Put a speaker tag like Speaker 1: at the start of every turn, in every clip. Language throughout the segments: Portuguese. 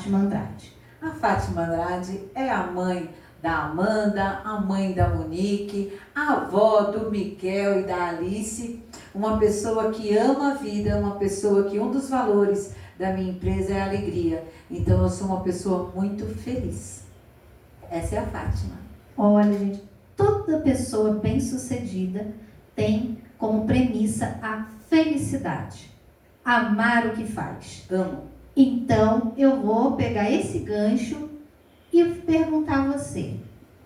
Speaker 1: Fátima Andrade.
Speaker 2: A Fátima Andrade é a mãe da Amanda, a mãe da Monique, a avó do Miguel e da Alice, uma pessoa que ama a vida, uma pessoa que um dos valores da minha empresa é a alegria. Então eu sou uma pessoa muito feliz. Essa é a Fátima.
Speaker 1: Olha, gente, toda pessoa bem-sucedida tem como premissa a felicidade. Amar o que faz.
Speaker 2: Amo.
Speaker 1: Então, eu vou pegar esse gancho e perguntar a você,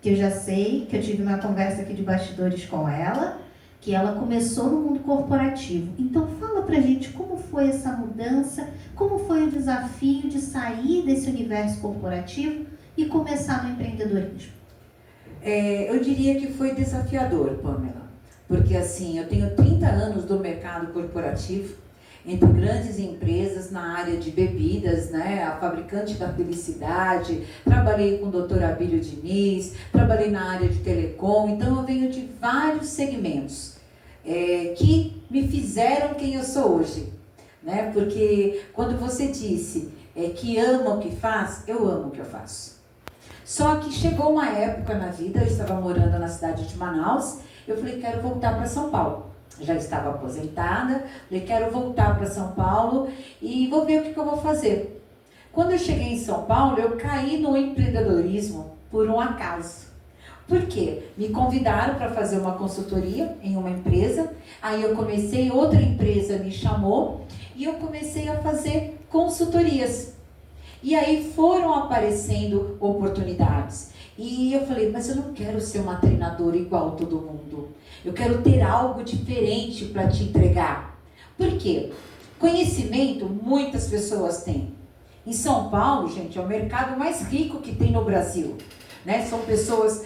Speaker 1: que eu já sei, que eu tive uma conversa aqui de bastidores com ela, que ela começou no mundo corporativo. Então, fala pra gente como foi essa mudança, como foi o desafio de sair desse universo corporativo e começar no empreendedorismo.
Speaker 2: Eu diria que foi desafiador, Pamela, porque assim, eu tenho 30 anos do mercado corporativo, entre grandes empresas na área de bebidas, né, a fabricante da felicidade, trabalhei com o Dr. Abílio Diniz, trabalhei na área de telecom, então eu venho de vários segmentos que me fizeram quem eu sou hoje, né, porque quando você disse que ama o que faz, eu amo o que eu faço. Só que chegou uma época na vida, eu estava morando na cidade de Manaus, eu falei, quero voltar para São Paulo. Já estava aposentada, falei, quero voltar para São Paulo e vou ver o que eu vou fazer. Quando eu cheguei em São Paulo, eu caí no empreendedorismo por um acaso. Por quê? Me convidaram para fazer uma consultoria em uma empresa, aí eu comecei, outra empresa me chamou e eu comecei a fazer consultorias. E aí foram aparecendo oportunidades. E eu falei, mas eu não quero ser uma treinadora igual todo mundo. Eu quero ter algo diferente para te entregar. Por quê? Conhecimento muitas pessoas têm. Em São Paulo, gente, é o mercado mais rico que tem no Brasil. Né? São pessoas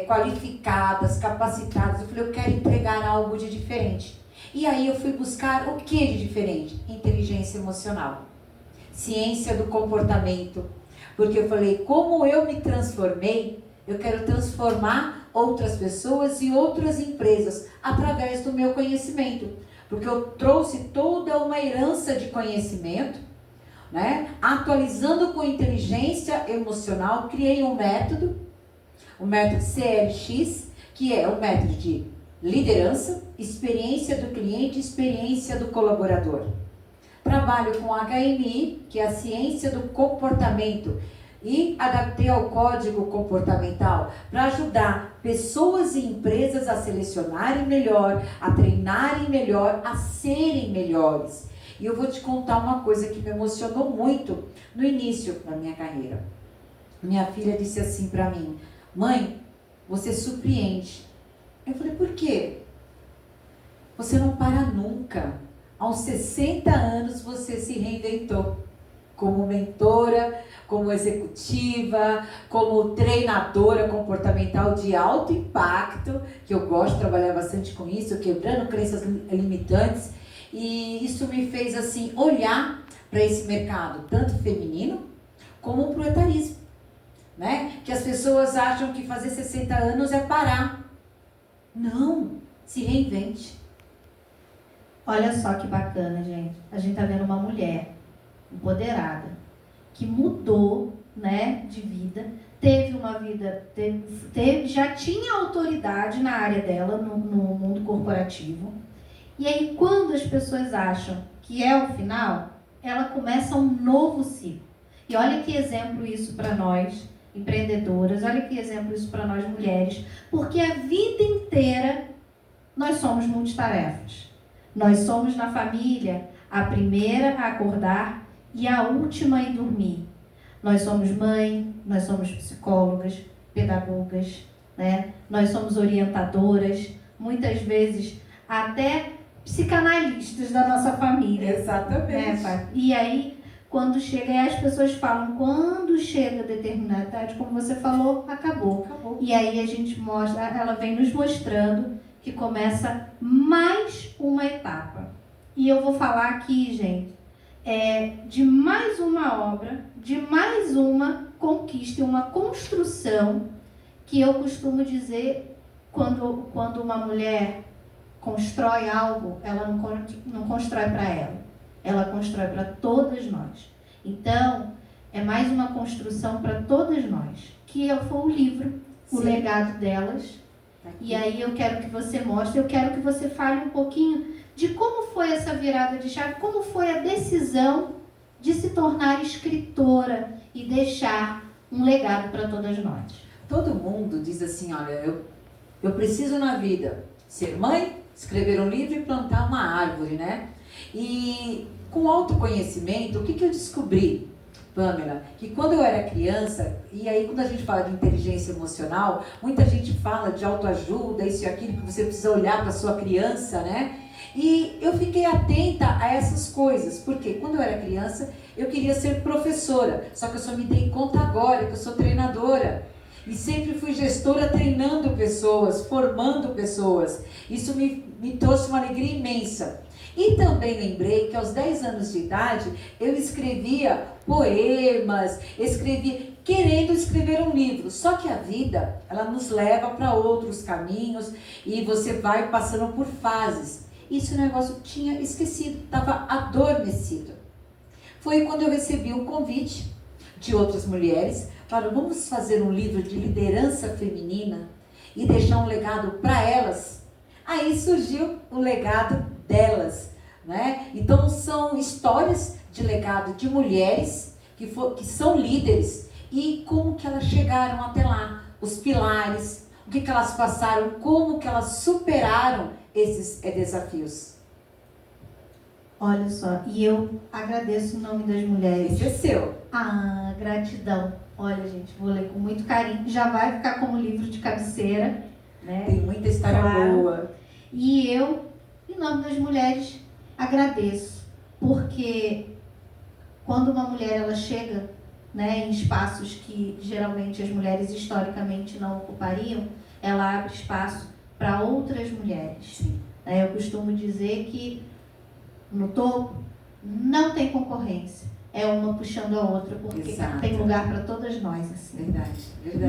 Speaker 2: qualificadas, capacitadas. Eu falei, eu quero entregar algo de diferente. E aí eu fui buscar o que de diferente? Inteligência emocional. Ciência do comportamento, porque eu falei, como eu me transformei, eu quero transformar outras pessoas e outras empresas através do meu conhecimento, porque eu trouxe toda uma herança de conhecimento, né? Atualizando com inteligência emocional, criei um método, o método CLX, que é um método de liderança, experiência do cliente, experiência do colaborador. Trabalho com HMI, que é a ciência do comportamento, e adaptei ao código comportamental para ajudar pessoas e empresas a selecionarem melhor, a treinarem melhor, a serem melhores. E eu vou te contar uma coisa que me emocionou muito no início da minha carreira. Minha filha disse assim para mim, mãe, você surpreende. Eu falei, por quê? Você não para nunca. Aos 60 anos você se reinventou como mentora, como executiva, como treinadora comportamental de alto impacto, que eu gosto de trabalhar bastante com isso, quebrando crenças limitantes, e isso me fez assim olhar para esse mercado, tanto feminino como para o etarismo, né? Que as pessoas acham que fazer 60 anos é parar. Não, se reinvente.
Speaker 1: Olha só que bacana, gente. A gente tá vendo uma mulher empoderada, que mudou, né, de vida, teve uma vida, já tinha autoridade na área dela, no mundo corporativo. E aí, quando as pessoas acham que é o final, ela começa um novo ciclo. E olha que exemplo isso para nós, empreendedoras, olha que exemplo isso para nós mulheres, porque a vida inteira nós somos multitarefas. Nós somos na família a primeira a acordar e a última a ir dormir. Nós somos mãe, nós somos psicólogas, pedagogas, né? Nós somos orientadoras, muitas vezes até psicanalistas da nossa família.
Speaker 2: Exatamente.
Speaker 1: Né? E aí, quando chega, aí as pessoas falam, quando chega a determinada idade, como você falou, acabou. E aí a gente mostra, ela vem nos mostrando que começa mais uma etapa. E eu vou falar aqui, gente, de mais uma obra, de mais uma conquista, uma construção, que eu costumo dizer, quando uma mulher constrói algo, ela não constrói para ela constrói para todas nós. Então, é mais uma construção para todas nós, que foi o livro, o legado delas. E aí eu quero que você mostre, eu quero que você fale um pouquinho de como foi essa virada de chave, como foi a decisão de se tornar escritora e deixar um legado para todas nós.
Speaker 2: Todo mundo diz assim, olha, eu preciso na vida ser mãe, escrever um livro e plantar uma árvore, né? E com autoconhecimento, o que eu descobri, Pamela? Que quando eu era criança, e aí quando a gente fala de inteligência emocional, muita gente fala de autoajuda, isso e aquilo, que você precisa olhar para sua criança, né? E eu fiquei atenta a essas coisas, porque quando eu era criança, eu queria ser professora, só que eu só me dei conta agora que eu sou treinadora. E sempre fui gestora treinando pessoas, formando pessoas. Isso me trouxe uma alegria imensa. E também lembrei que aos 10 anos de idade, eu escrevia poemas, querendo escrever um livro. Só que a vida, ela nos leva para outros caminhos e você vai passando por fases. Isso o negócio tinha esquecido, estava adormecido. Foi quando eu recebi um convite de outras mulheres, falaram, vamos fazer um livro de liderança feminina e deixar um legado para elas. Aí surgiu o legado delas, né? Então são histórias de legado de mulheres que são líderes e como que elas chegaram até lá, os pilares, o que elas passaram, como que elas superaram esses desafios.
Speaker 1: Olha só, e eu agradeço em nome das mulheres.
Speaker 2: Esse é seu.
Speaker 1: Ah, gratidão. Olha, gente, vou ler com muito carinho. Já vai ficar como livro de cabeceira, né?
Speaker 2: Tem muita história boa.
Speaker 1: E eu, em nome das mulheres, agradeço. Porque quando uma mulher ela chega, né, em espaços que geralmente as mulheres historicamente não ocupariam, ela abre espaço para outras mulheres. Eu costumo dizer que no topo não tem concorrência. É uma puxando a outra, porque
Speaker 2: Exato.
Speaker 1: Tem lugar para todas nós. Assim.
Speaker 2: Verdade.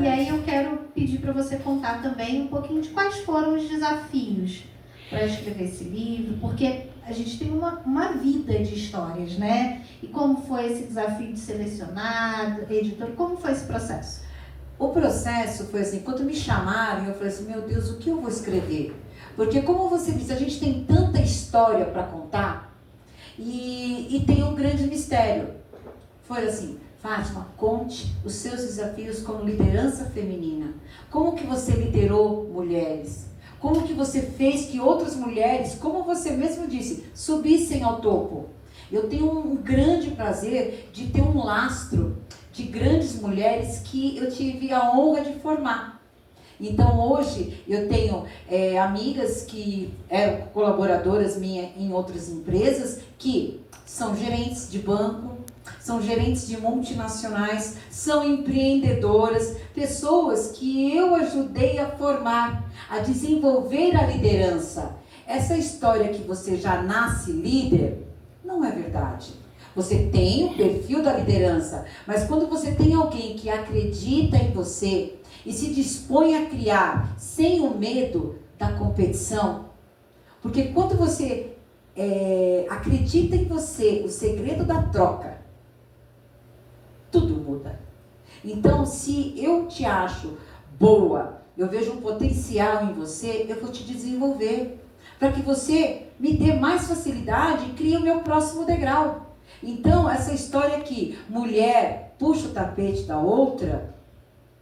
Speaker 1: E aí eu quero pedir para você contar também um pouquinho de quais foram os desafios para escrever esse livro, porque a gente tem uma vida de histórias, né? E como foi esse desafio de selecionar, editor, como foi esse processo?
Speaker 2: O processo foi assim, quando me chamaram, eu falei assim, meu Deus, o que eu vou escrever? Porque como você disse, a gente tem tanta história para contar e tem um grande mistério. Foi assim, Fátima, conte os seus desafios como liderança feminina. Como que você liderou mulheres? Como que você fez que outras mulheres, como você mesmo disse, subissem ao topo? Eu tenho um grande prazer de ter um lastro de grandes mulheres que eu tive a honra de formar. Então hoje eu tenho amigas que eram colaboradoras minhas em outras empresas, que são gerentes de banco, são gerentes de multinacionais, são empreendedoras, pessoas que eu ajudei a formar, a desenvolver a liderança. Essa história que você já nasce líder, não é verdade. Você tem o perfil da liderança, mas quando você tem alguém que acredita em você e se dispõe a criar sem o medo da competição, porque quando você acredita em você, o segredo da troca, tudo muda. Então, se eu te acho boa, eu vejo um potencial em você, eu vou te desenvolver, para que você me dê mais facilidade e crie o meu próximo degrau. Então, essa história que mulher puxa o tapete da outra,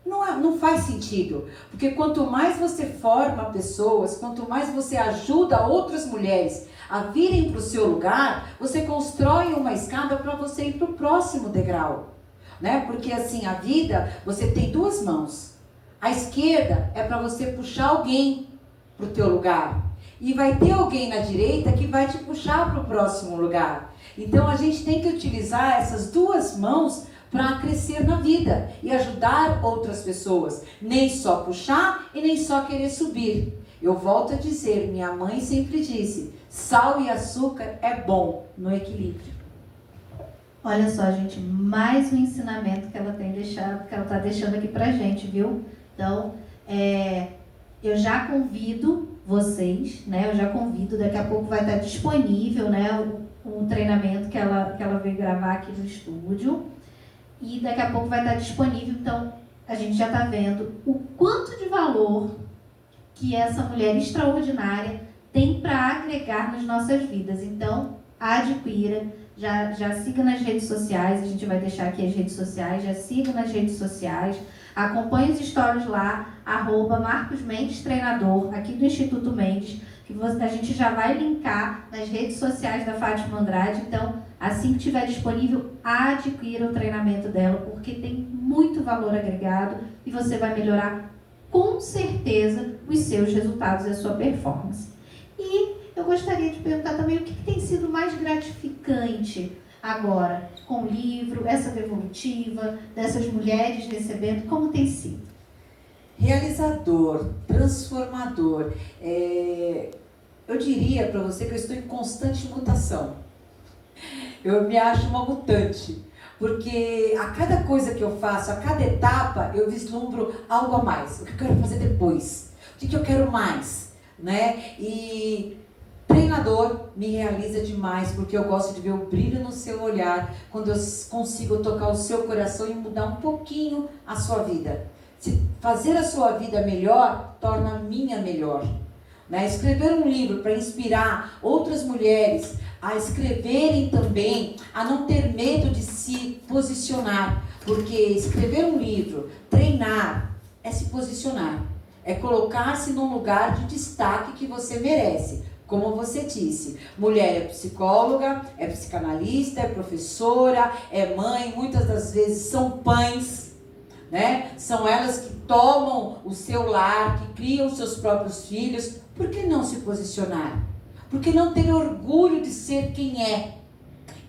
Speaker 2: não faz sentido. Porque quanto mais você forma pessoas, quanto mais você ajuda outras mulheres a virem para o seu lugar, você constrói uma escada para você ir para o próximo degrau. Né? Porque assim, a vida, você tem duas mãos. A esquerda é para você puxar alguém para o teu lugar. E vai ter alguém na direita que vai te puxar para o próximo lugar. Então a gente tem que utilizar essas duas mãos para crescer na vida e ajudar outras pessoas. Nem só puxar e nem só querer subir. Eu volto a dizer, minha mãe sempre disse, sal e açúcar é bom no equilíbrio.
Speaker 1: Olha só, gente, mais um ensinamento que ela está deixando aqui pra gente, viu? Então, eu já convido vocês, né? Daqui a pouco vai estar disponível, né? O treinamento que ela veio gravar aqui no estúdio. e daqui a pouco vai estar disponível. Então, a gente já está vendo o quanto de valor que essa mulher extraordinária tem para agregar nas nossas vidas. Então, adquira, já siga nas redes sociais, a gente vai deixar aqui as redes sociais, já siga nas redes sociais, acompanhe os stories lá, @Marcos Mendes Treinador, aqui do Instituto Mendes, que a gente já vai linkar nas redes sociais da Fátima Andrade. Então, assim que estiver disponível, adquira o treinamento dela, porque tem muito valor agregado e você vai melhorar com certeza os seus resultados e a sua performance. E eu gostaria de perguntar também o que tem sido mais gratificante agora com o livro, essa devolutiva, dessas mulheres recebendo, como tem sido?
Speaker 2: Realizador, transformador. Eu diria para você que eu estou em constante mutação. Eu me acho uma mutante, porque a cada coisa que eu faço, a cada etapa, eu vislumbro algo a mais. O que eu quero fazer depois? O que eu quero mais? Né? E treinador me realiza demais, porque eu gosto de ver o brilho no seu olhar, quando eu consigo tocar o seu coração e mudar um pouquinho a sua vida. Se fazer a sua vida melhor, torna a minha melhor. Né? Escrever um livro para inspirar outras mulheres a escreverem também, a não ter medo de se posicionar, porque escrever um livro, treinar, é se posicionar, é colocar-se num lugar de destaque que você merece. Como você disse, mulher é psicóloga, é psicanalista, é professora, é mãe, muitas das vezes são pães, né? São elas que tomam o seu lar, que criam os seus próprios filhos. Por que não se posicionar? Por que não ter orgulho de ser quem é?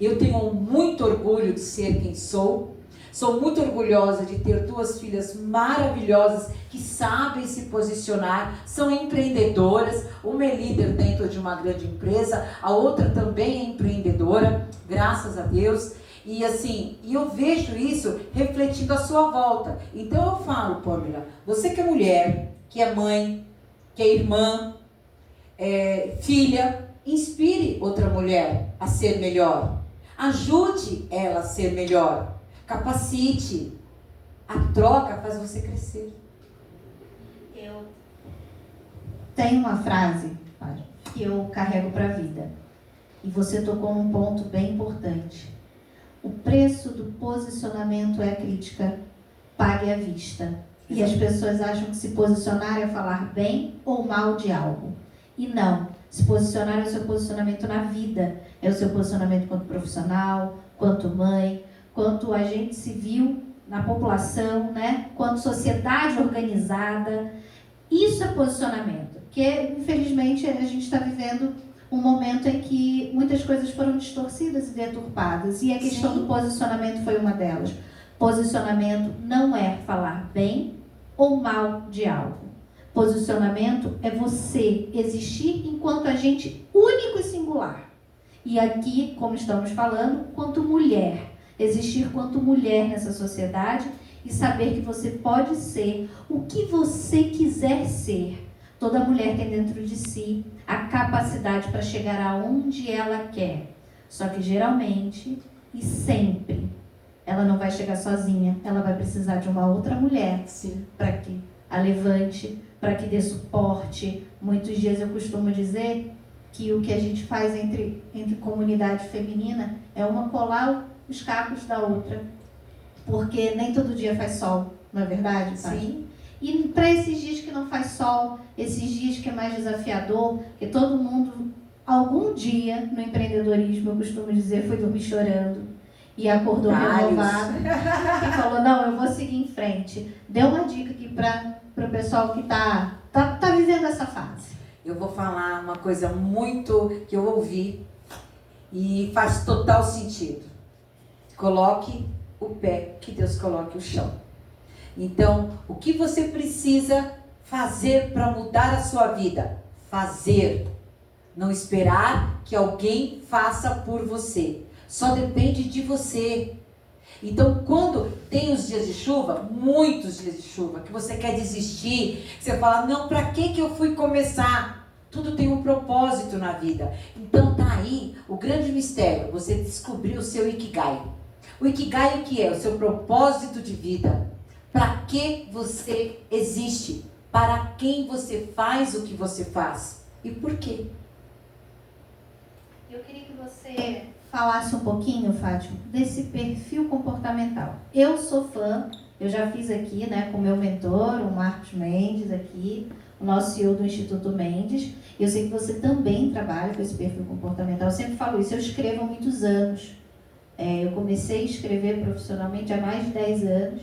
Speaker 2: Eu tenho muito orgulho de ser quem sou. Sou muito orgulhosa de ter duas filhas maravilhosas que sabem se posicionar, são empreendedoras. Uma é líder dentro de uma grande empresa, a outra também é empreendedora, graças a Deus. E assim, eu vejo isso refletindo à sua volta. Então eu falo, Pamela, você que é mulher, que é mãe, que é irmã, filha, inspire outra mulher a ser melhor. Ajude ela a ser melhor. Capacite. A troca faz você crescer.
Speaker 1: Eu tenho uma frase que eu carrego para a vida. E você tocou num ponto bem importante. O preço do posicionamento é a crítica, pague à vista. E as pessoas acham que se posicionar é falar bem ou mal de algo. E não. Se posicionar é o seu posicionamento na vida. É o seu posicionamento quanto profissional, quanto mãe, quanto agente civil na população, né? Quanto sociedade organizada. Isso é posicionamento. Porque, infelizmente, a gente está vivendo um momento em que muitas coisas foram distorcidas e deturpadas. E a questão do posicionamento foi uma delas. Posicionamento não é falar bem ou mal de algo. Posicionamento é você existir enquanto agente único e singular. E aqui, como estamos falando, quanto mulher. Existir quanto mulher nessa sociedade e saber que você pode ser o que você quiser ser. Toda mulher tem dentro de si a capacidade para chegar aonde ela quer. Só que geralmente e sempre ela não vai chegar sozinha. Ela vai precisar de uma outra mulher para que a levante, para que dê suporte. Muitos dias eu costumo dizer que o que a gente faz entre comunidade feminina é uma colar os cacos da outra. Porque nem todo dia faz sol, não é verdade, pai?
Speaker 2: Sim.
Speaker 1: E para esses dias que não faz sol, esses dias que é mais desafiador, que todo mundo, algum dia no empreendedorismo, eu costumo dizer, foi dormir chorando e acordou renovado e falou, não, eu vou seguir em frente. Dê uma dica aqui para o pessoal que tá vivendo essa fase.
Speaker 2: Eu vou falar uma coisa muito que eu ouvi e faz total sentido. Coloque o pé, que Deus coloque o chão. Então, o que você precisa fazer para mudar a sua vida? Fazer. Não esperar que alguém faça por você. Só depende de você. Então, quando tem os dias de chuva, muitos dias de chuva, que você quer desistir, que você fala, não, para que eu fui começar? Tudo tem um propósito na vida. Então, tá aí o grande mistério, você descobrir o seu Ikigai. O Ikigai o que é? O seu propósito de vida. Para que você existe? Para quem você faz o que você faz? E por quê?
Speaker 1: Eu queria que você falasse um pouquinho, Fátima, desse perfil comportamental. Eu sou fã, eu já fiz aqui, né, com o meu mentor, o Marcos Mendes aqui, o nosso CEO do Instituto Mendes. Eu sei que você também trabalha com esse perfil comportamental. Eu sempre falo isso, eu escrevo há muitos anos. Eu comecei a escrever profissionalmente há mais de 10 anos.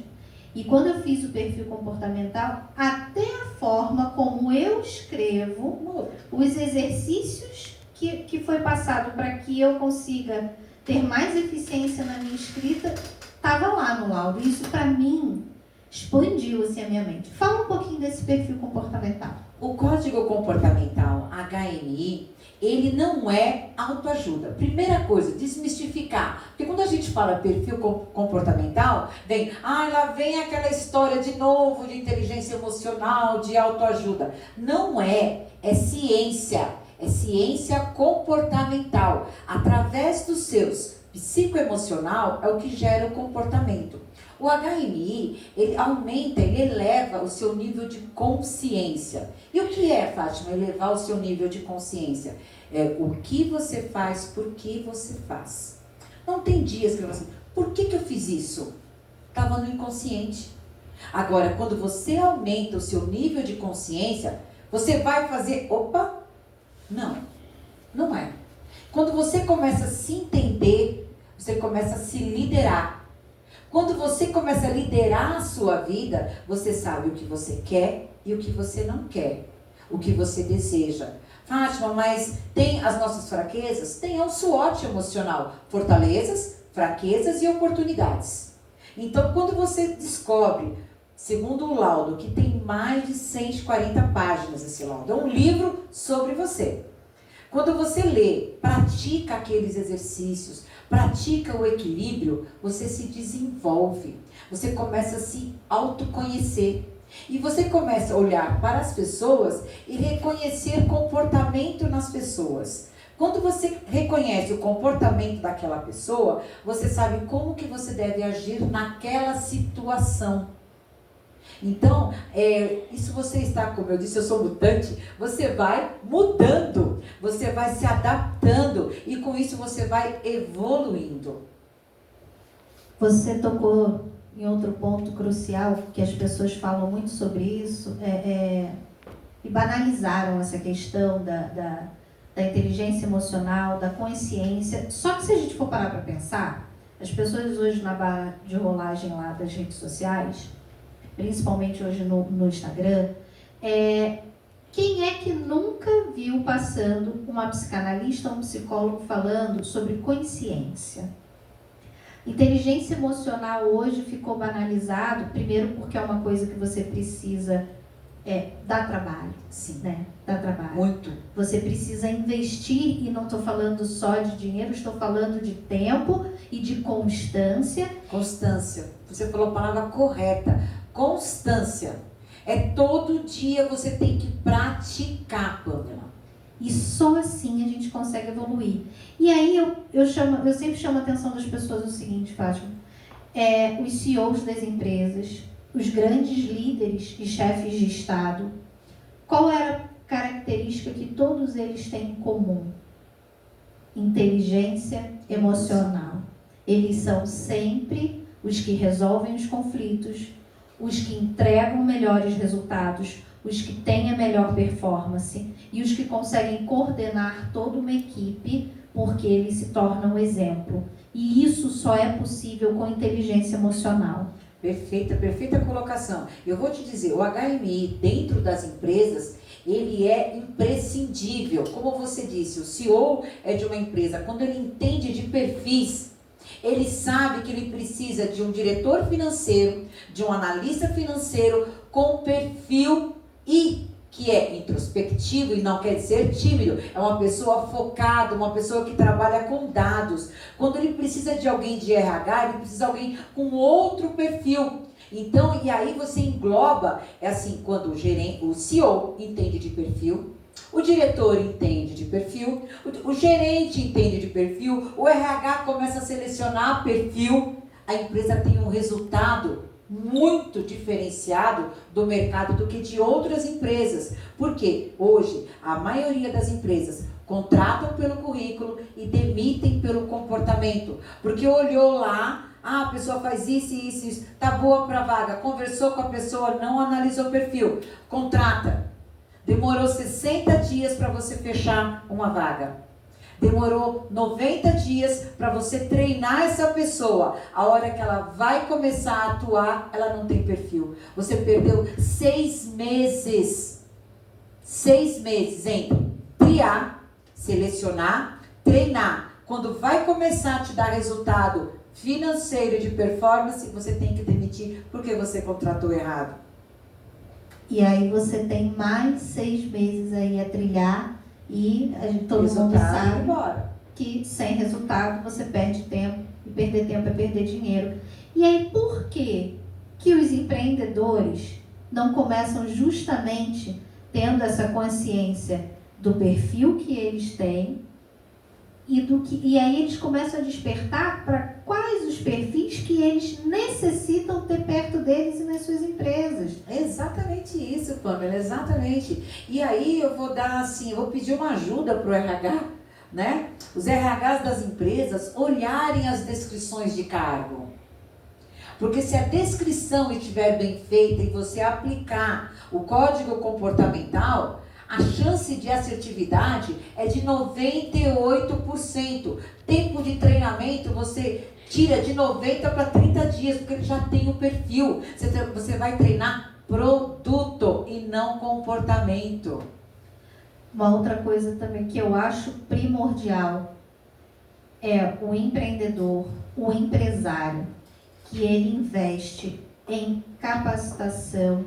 Speaker 1: E quando eu fiz o perfil comportamental, até a forma como eu escrevo, os exercícios que foi passado para que eu consiga ter mais eficiência na minha escrita, estava lá no laudo. Isso, para mim, expandiu assim, a minha mente. Fala um pouquinho desse perfil comportamental.
Speaker 2: O código comportamental, HMI, ele não é autoajuda. Primeira coisa, desmistificar. Porque quando a gente fala perfil comportamental, lá vem aquela história de novo de inteligência emocional, de autoajuda. Não é, é ciência. É ciência comportamental. Através dos seus psicoemocional é o que gera o comportamento. O HMI, ele aumenta, ele eleva o seu nível de consciência. E o que é, Fátima, elevar o seu nível de consciência? É o que você faz, por que você faz. Não tem dias que eu falo assim, por que eu fiz isso? Estava no inconsciente. Agora, quando você aumenta o seu nível de consciência, você vai fazer, não é. Quando você começa a se entender, você começa a se liderar. Quando você começa a liderar a sua vida, você sabe o que você quer e o que você não quer, o que você deseja. Fátima, mas tem as nossas fraquezas? Tem o SWOT emocional, fortalezas, fraquezas e oportunidades. Então, quando você descobre, segundo o laudo, que tem mais de 140 páginas esse laudo, é um livro sobre você. Quando você lê, pratica aqueles exercícios, pratica o equilíbrio, você se desenvolve, você começa a se autoconhecer. E você começa a olhar para as pessoas e reconhecer comportamento nas pessoas. Quando você reconhece o comportamento daquela pessoa, você sabe como que você deve agir naquela situação. Então, isso você está, como eu disse, eu sou mutante, você vai mudando, você vai se adaptando e com isso você vai evoluindo.
Speaker 1: Você tocou em outro ponto crucial, que as pessoas falam muito sobre isso, e banalizaram essa questão da inteligência emocional, da consciência. Só que se a gente for parar para pensar, as pessoas hoje na barra de rolagem lá das redes sociais, principalmente hoje no Instagram, quem é que nunca viu passando uma psicanalista ou um psicólogo falando sobre consciência? Inteligência emocional hoje ficou banalizado, primeiro porque é uma coisa que você precisa dar trabalho.
Speaker 2: Sim.
Speaker 1: Né? Dá trabalho.
Speaker 2: Muito.
Speaker 1: Você precisa investir, e não estou falando só de dinheiro, estou falando de tempo e de constância.
Speaker 2: Constância. Você falou a palavra correta. Constância. Todo dia você tem que praticar, Pamela.
Speaker 1: E só assim a gente consegue evoluir. E aí eu sempre chamo a atenção das pessoas o seguinte, Fátima. Os CEOs das empresas, os grandes líderes e chefes de Estado, qual era a característica que todos eles têm em comum? Inteligência emocional. Eles são sempre os que resolvem os conflitos, os que entregam melhores resultados, os que têm a melhor performance e os que conseguem coordenar toda uma equipe, porque eles se tornam exemplo. E isso só é possível com inteligência emocional.
Speaker 2: Perfeita colocação. Eu vou te dizer, o HMI dentro das empresas, ele é imprescindível. Como você disse, o CEO é de uma empresa, quando ele entende de perfis, ele sabe que ele precisa de um diretor financeiro, de um analista financeiro com perfil que é introspectivo e não quer dizer tímido, é uma pessoa focada, uma pessoa que trabalha com dados. Quando ele precisa de alguém de RH, ele precisa de alguém com outro perfil. Então, e aí você engloba, quando o CEO entende de perfil, o diretor entende de perfil, o gerente entende de perfil, o RH começa a selecionar perfil. a empresa tem um resultado muito diferenciado do mercado do que de outras empresas. Porque hoje a maioria das empresas contratam pelo currículo e demitem pelo comportamento. Porque olhou lá, a pessoa faz isso, tá boa para a vaga, conversou com a pessoa, não analisou o perfil, contrata. Demorou 60 dias para você fechar uma vaga. Demorou 90 dias para você treinar essa pessoa. A hora que ela vai começar a atuar, ela não tem perfil. Você perdeu 6 meses. 6 meses entre triar, selecionar, treinar. Quando vai começar a te dar resultado financeiro de performance, você tem que demitir porque você contratou errado.
Speaker 1: E aí você tem mais 6 meses aí a trilhar e todo mundo sabe que sem resultado você perde tempo, e perder tempo é perder dinheiro. E aí por que os empreendedores não começam justamente tendo essa consciência do perfil que eles têm e aí eles começam a despertar para quais os perfis que eles necessitam ter perto deles e nas suas empresas.
Speaker 2: Exatamente isso, Pamela, exatamente. E aí eu vou dar assim, eu vou pedir uma ajuda para o RH, né? Os RHs das empresas olharem as descrições de cargo. Porque se a descrição estiver bem feita e você aplicar o código comportamental, a chance de assertividade é de 98%. Tempo de treinamento você tira de 90 para 30 dias, porque ele já tem o perfil. Você vai treinar produto e não comportamento.
Speaker 1: Uma outra coisa também que eu acho primordial é o empreendedor, o empresário, que ele investe em capacitação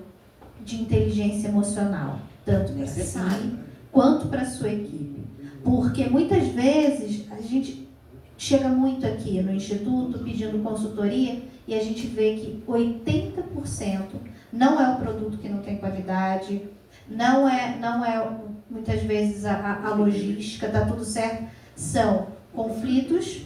Speaker 1: de inteligência emocional, tanto para si quanto para a sua equipe. Porque muitas vezes a gente chega muito aqui no Instituto pedindo consultoria e a gente vê que 80% não é o produto que não tem qualidade, não é muitas vezes a logística, está tudo certo, são conflitos,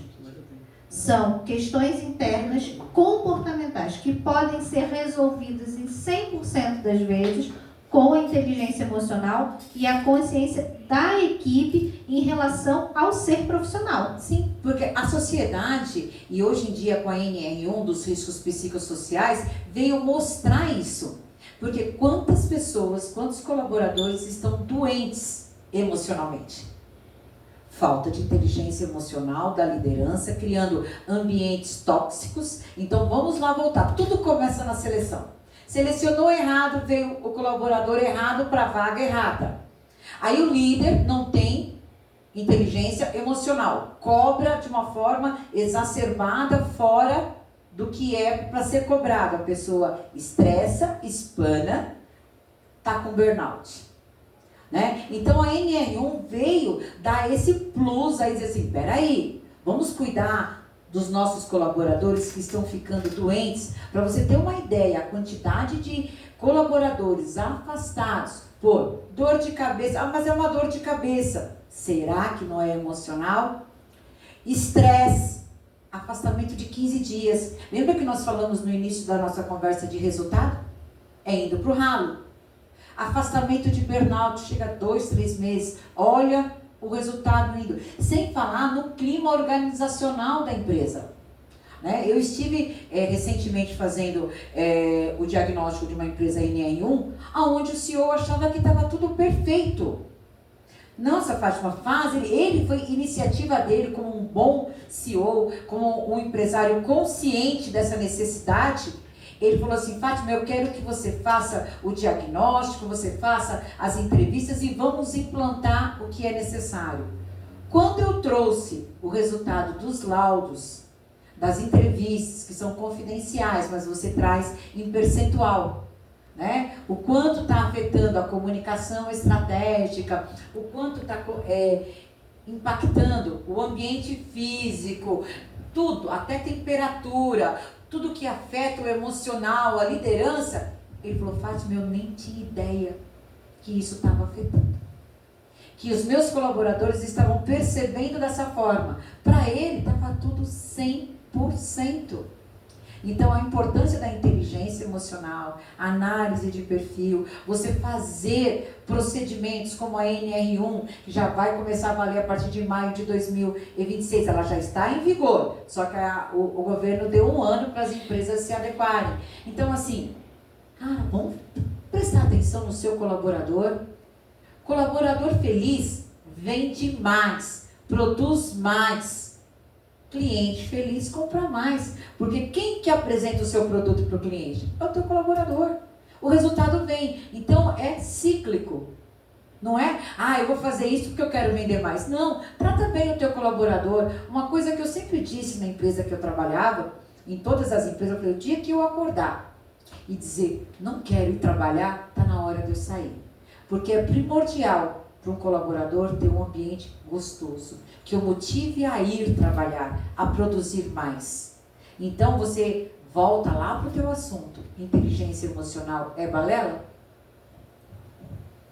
Speaker 1: são questões internas comportamentais que podem ser resolvidas em 100% das vezes com a inteligência emocional e a consciência da equipe em relação ao ser profissional.
Speaker 2: Sim, porque a sociedade, e hoje em dia com a NR1 dos riscos psicossociais, veio mostrar isso. Porque quantas pessoas, quantos colaboradores estão doentes emocionalmente? Falta de inteligência emocional da liderança, criando ambientes tóxicos. Então vamos lá voltar, tudo começa na seleção. Selecionou errado, veio o colaborador errado para a vaga errada. Aí o líder não tem inteligência emocional, cobra de uma forma exacerbada, fora do que é para ser cobrado. A pessoa estressa, espana, está com burnout. Né? Então a NR1 veio dar esse plus aí, dizer assim, peraí, vamos cuidar dos nossos colaboradores que estão ficando doentes. Para você ter uma ideia, a quantidade de colaboradores afastados por dor de cabeça, mas é uma dor de cabeça, será que não é emocional? Estresse, afastamento de 15 dias. Lembra que nós falamos no início da nossa conversa de resultado? É indo para o ralo. Afastamento de burnout, chega a 2, 3 meses. Olha o resultado indo. Sem falar no clima organizacional da empresa. Né? Eu estive recentemente fazendo o diagnóstico de uma empresa NR1, onde o CEO achava que estava tudo perfeito. Nossa, Fátima, ele foi iniciativa dele como um bom CEO, como um empresário consciente dessa necessidade. Ele falou assim, Fátima, eu quero que você faça o diagnóstico, você faça as entrevistas e vamos implantar o que é necessário. Quando eu trouxe o resultado dos laudos, das entrevistas, que são confidenciais, mas você traz em percentual, né? O quanto está afetando a comunicação estratégica, o quanto está impactando o ambiente físico, tudo, até temperatura, tudo que afeta o emocional, a liderança. Ele falou, Fátima, eu nem tinha ideia que isso estava afetando. Que os meus colaboradores estavam percebendo dessa forma. Para ele, estava tudo 100%. Então, a importância da inteligência emocional, análise de perfil, você fazer procedimentos como a NR1, que já vai começar a valer a partir de maio de 2026, ela já está em vigor, só que o governo deu 1 ano para as empresas se adequarem. Então, assim, cara, vamos prestar atenção no seu colaborador. Colaborador feliz vende mais, produz mais. Cliente feliz compra mais. Porque quem que apresenta o seu produto para o cliente? É o teu colaborador. O resultado vem. Então é cíclico. Não é, eu vou fazer isso porque eu quero vender mais. Não, trata bem o teu colaborador. Uma coisa que eu sempre disse na empresa que eu trabalhava, em todas as empresas, eu falei, o dia que eu acordar e dizer, não quero ir trabalhar, está na hora de eu sair. Porque é primordial para um colaborador ter um ambiente gostoso, que o motive a ir trabalhar, a produzir mais. Então você volta lá para o teu assunto. Inteligência emocional é balela?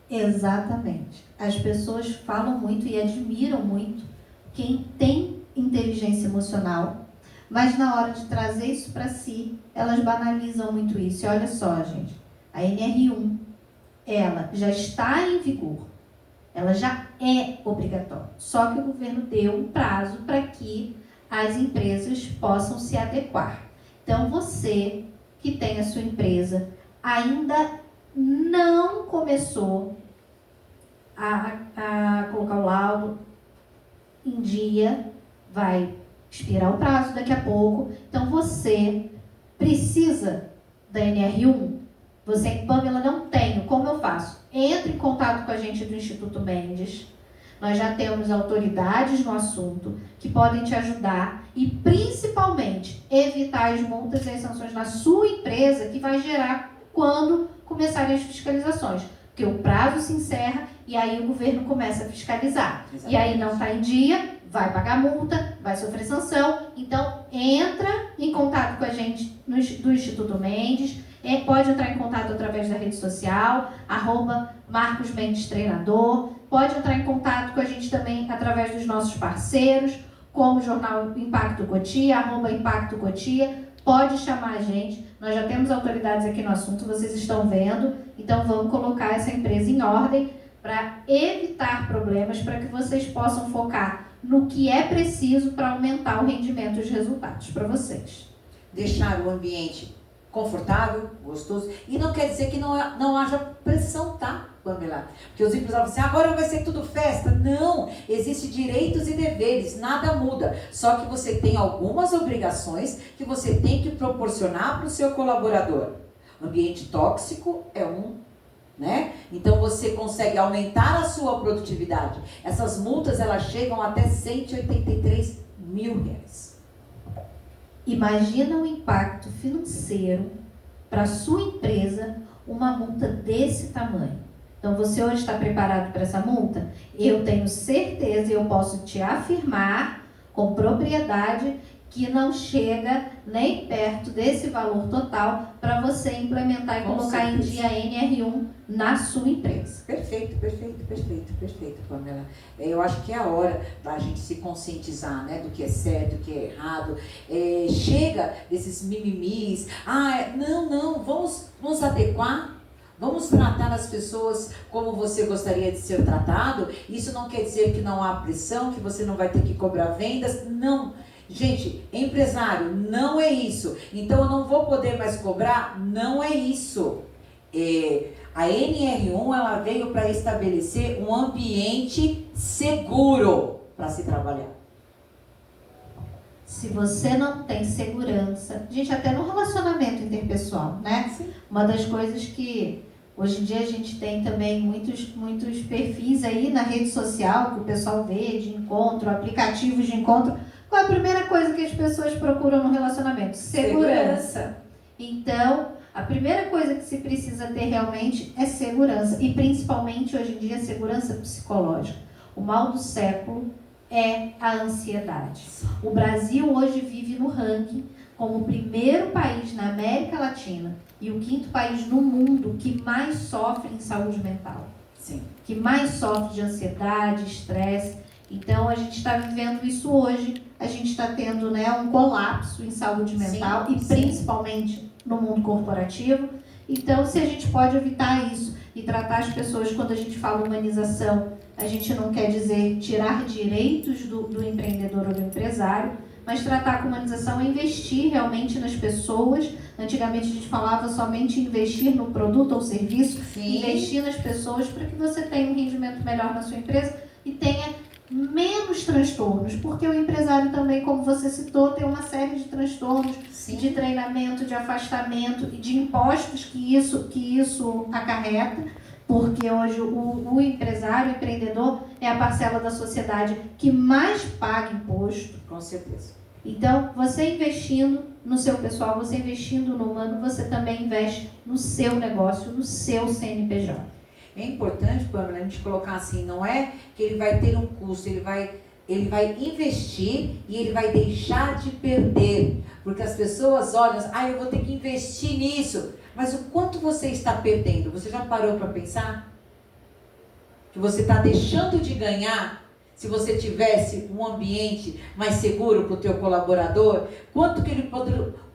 Speaker 1: Exatamente. As pessoas falam muito e admiram muito quem tem inteligência emocional, mas na hora de trazer isso para si, elas banalizam muito isso. E olha só, gente, a NR1, ela já está em vigor, ela já é obrigatória, só que o governo deu um prazo para que as empresas possam se adequar. Então, você que tem a sua empresa, ainda não começou a colocar o laudo em dia, vai expirar o prazo daqui a pouco. Então, você precisa da NR1. Você, Pamela, não tenho, como eu faço? Entre em contato com a gente do Instituto Mendes. Nós já temos autoridades no assunto que podem te ajudar e, principalmente, evitar as multas e as sanções na sua empresa, que vai gerar quando começarem as fiscalizações. Porque o prazo se encerra e aí o governo começa a fiscalizar. Exatamente. E aí não está em dia, vai pagar multa, vai sofrer sanção. Então, entra em contato com a gente do Instituto Mendes. Pode entrar em contato através da rede social, @Marcos Mendes Treinador. Pode entrar em contato com a gente também através dos nossos parceiros, como o jornal Impacto Cotia, @Impacto Cotia. Pode chamar a gente. Nós já temos autoridades aqui no assunto, vocês estão vendo. Então, vamos colocar essa empresa em ordem para evitar problemas, para que vocês possam focar no que é preciso para aumentar o rendimento e os resultados para vocês.
Speaker 2: Deixar o ambiente confortável, gostoso, e não quer dizer que não haja pressão, tá, Pamela? Porque os empresários falam assim, agora vai ser tudo festa. Não, existem direitos e deveres, nada muda, só que você tem algumas obrigações que você tem que proporcionar para o seu colaborador. Ambiente tóxico é né? Então você consegue aumentar a sua produtividade. Essas multas, elas chegam até R$183 mil.
Speaker 1: Imagina o impacto financeiro para a sua empresa, uma multa desse tamanho. Então, você hoje está preparado para essa multa? Eu tenho certeza e eu posso te afirmar com propriedade que não chega nem perto desse valor total para você implementar e colocar em dia a NR1 na sua empresa.
Speaker 2: Perfeito, Pamela. Eu acho que é a hora da gente se conscientizar, né, do que é certo, do que é errado. Chega desses mimimis. Não, vamos adequar. Vamos tratar as pessoas como você gostaria de ser tratado. Isso não quer dizer que não há pressão, que você não vai ter que cobrar vendas. Não. Gente, empresário, não é isso. Então eu não vou poder mais cobrar? Não é isso. A NR1, ela veio para estabelecer um ambiente seguro para se trabalhar.
Speaker 1: Se você não tem segurança, gente, até no relacionamento interpessoal, né?
Speaker 2: Sim.
Speaker 1: Uma das coisas que hoje em dia a gente tem também muitos perfis aí na rede social que o pessoal vê de encontro, aplicativos de encontro. Qual é a primeira coisa que as pessoas procuram no relacionamento? Segurança. Então, a primeira coisa que se precisa ter realmente é segurança. E principalmente hoje em dia, segurança psicológica. O mal do século é a ansiedade. O Brasil hoje vive no ranking como o primeiro país na América Latina e o 5º país no mundo que mais sofre em saúde mental.
Speaker 2: Sim.
Speaker 1: Que mais sofre de ansiedade, estresse. Então, a gente está vivendo isso hoje. A gente está tendo, né, um colapso em saúde mental e principalmente no mundo corporativo. Então, se a gente pode evitar isso e tratar as pessoas, quando a gente fala humanização, a gente não quer dizer tirar direitos do empreendedor ou do empresário, mas tratar com humanização é investir realmente nas pessoas. Antigamente a gente falava somente investir no produto ou serviço, investir nas pessoas para que você tenha um rendimento melhor na sua empresa e tenha menos transtornos, porque o empresário também, como você citou, tem uma série de transtornos de treinamento, de afastamento e de impostos que isso acarreta, porque hoje o empresário, o empreendedor é a parcela da sociedade que mais paga imposto.
Speaker 2: Com certeza.
Speaker 1: Então, você investindo no seu pessoal, você investindo no humano, você também investe no seu negócio, no seu CNPJ.
Speaker 2: É importante, Pamela, a gente colocar assim, não é que ele vai ter um custo, ele vai investir e ele vai deixar de perder. Porque as pessoas olham, eu vou ter que investir nisso. Mas o quanto você está perdendo? Você já parou para pensar? Que você está deixando de ganhar se você tivesse um ambiente mais seguro para o teu colaborador? Quanto que ele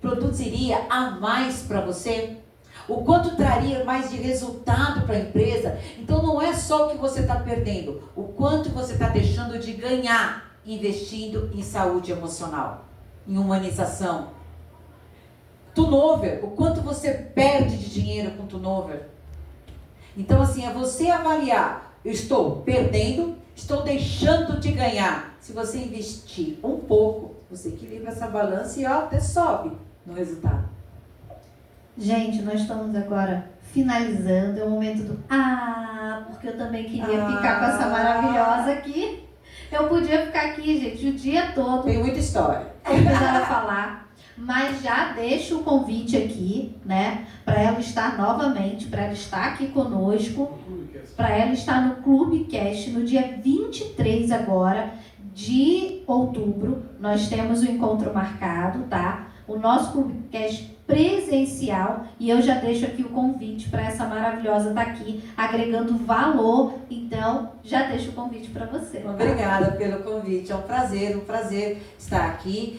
Speaker 2: produziria a mais para você? O quanto traria mais de resultado para a empresa? Então não é só o que você está perdendo, o quanto você está deixando de ganhar investindo em saúde emocional, em humanização. Turnover, o quanto você perde de dinheiro com turnover. Então assim, é você avaliar, eu estou perdendo, estou deixando de ganhar. Se você investir um pouco, você equilibra essa balança e até sobe no resultado.
Speaker 1: Gente, nós estamos agora finalizando, é o momento do porque eu também queria ficar com essa maravilhosa aqui. Eu podia ficar aqui, gente, o dia todo.
Speaker 2: Tem muita história.
Speaker 1: Convidando a falar, mas já deixo o convite aqui, né, para ela estar novamente, para ela estar aqui conosco, para ela estar no Clubecast no dia 23 agora de outubro. Nós temos o encontro marcado, tá? O nosso Clubecast presencial, e eu já deixo aqui o convite para essa maravilhosa estar aqui, agregando valor. Então, já deixo o convite para você.
Speaker 2: Obrigada pelo convite, é um prazer estar aqui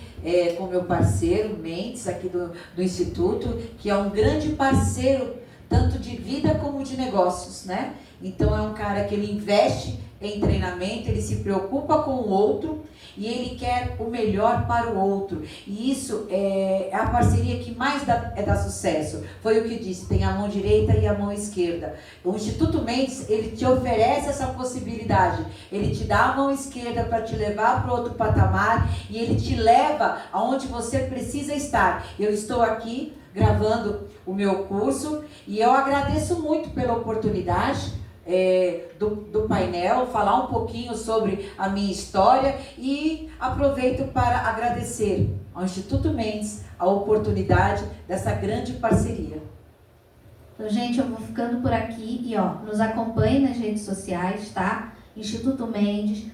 Speaker 2: com meu parceiro Mendes, aqui do Instituto, que é um grande parceiro, tanto de vida como de negócios, né? Então, é um cara que ele investe em treinamento, ele se preocupa com o outro e ele quer o melhor para o outro. E isso é a parceria que mais dá sucesso. Foi o que disse, tem a mão direita e a mão esquerda. O Instituto Mendes, ele te oferece essa possibilidade. Ele te dá a mão esquerda para te levar para outro patamar e ele te leva aonde você precisa estar. Eu estou aqui gravando o meu curso e eu agradeço muito pela oportunidade do painel, falar um pouquinho sobre a minha história e aproveito para agradecer ao Instituto Mendes a oportunidade dessa grande parceria.
Speaker 1: Então, gente, eu vou ficando por aqui e nos acompanhe nas redes sociais, tá? Instituto Mendes,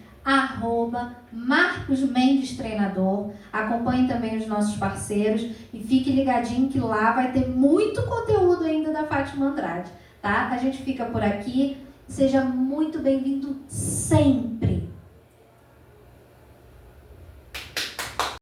Speaker 1: @Marcos Mendes Treinador. Acompanhe também os nossos parceiros e fique ligadinho que lá vai ter muito conteúdo ainda da Fátima Andrade, tá? A gente fica por aqui. Seja muito bem-vindo sempre.